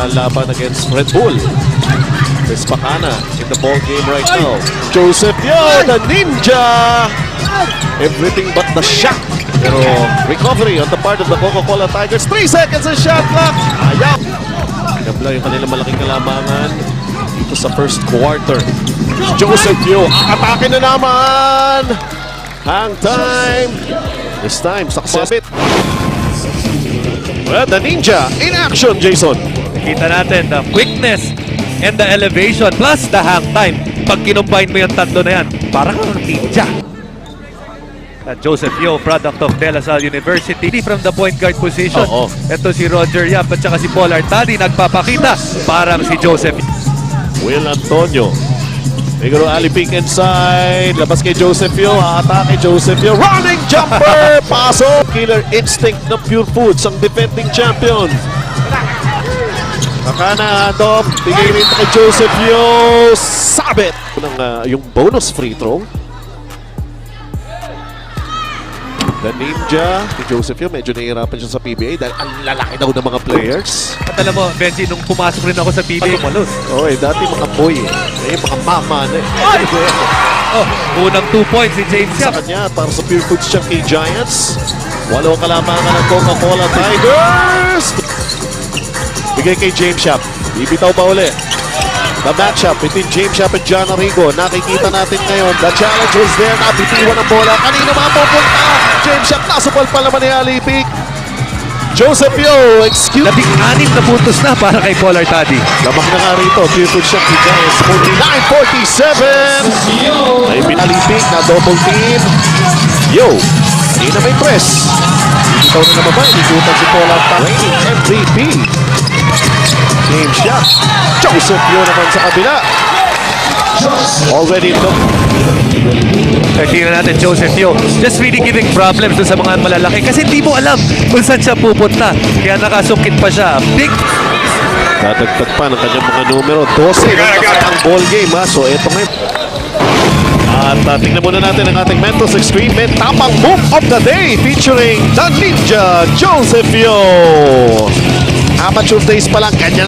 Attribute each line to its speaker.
Speaker 1: ang laban against Red Bull. Chris Bacana in the ball game right now. Joseph Yo, the ninja! Everything but the shot. Pero recovery on the part of the Coca-Cola Tigers. 3 seconds ang shot clock. Ayaw. Nabla yung kanilang malaking kalamangan dito sa first quarter. Joseph Yo, atake na naman! Hang time. This time, success. Well, the ninja in action, Jason.
Speaker 2: Kita natin the quickness and the elevation plus the hang time. Pag kinumbine mo yung tatlo na yan, parang ninja. Joseph Yo, product of De La Salle University from the point guard position. Ito si Roger Yap at saka si Paul Artadi nagpapakita parang si Joseph.
Speaker 1: Will Antonio. Figaro Ali pick inside. Labas kay Joseph Yo. Atake Joseph Yo. Running jumper! Paso! Killer instinct ng Pure Foods ang defending champion. Nakana handoff. Bigay rin kay Joseph Yo. Sabit! Yung bonus free throw. The ninja, si Joseph Yo, medyo nahihirapan siya sa PBA dahil ang lalaki daw ng mga players.
Speaker 2: At alam mo, Benji, nung pumasok rin ako sa PBA, malos.
Speaker 1: Dati mga boy eh. Ngayon mga mama na eh.
Speaker 2: Unang 2 points si James
Speaker 1: Sa
Speaker 2: Yap.
Speaker 1: kanya, para sa Pure Foods Chunky Giants. 8 kalamangan ng Coca-Cola Tigers. Bigay kay James Yap. Bibitaw pa uli. The matchup between James Yap and John Arrigo. Nakikita natin ngayon. The challenge was there. Nabitiwan ang bola. Kanina mapupunta. James Yap nasupal pa naman ni Ali Pick. Joseph Yo, excuse me.
Speaker 2: 16 na puntos na para kay Paul Artadi.
Speaker 1: Lamang na nga rito. Pure Foods Chunky Giants. 49-47. May Ali Pick na double team. Yo, kanina may press. Ikaw na naman ba? Ikutan si Paul Artadi. MVP. James Yap. Joseph Yo naman sa kabila. Already look.
Speaker 2: Tingnan natin Joseph Yo. Just really giving problems dun sa mga malalaki kasi hindi mo alam kung saan siya pupunta. Kaya nakasungkit pa siya. Big.
Speaker 1: Dadagdag pa ng kanyang mga numero. 12 ang ball game ha. So eto ngayon. At tingnan muna natin ang ating Mentos Extreme Men Tapang Move of the Day featuring the Ninja Joseph Yo. Amateur days pa lang, ganyan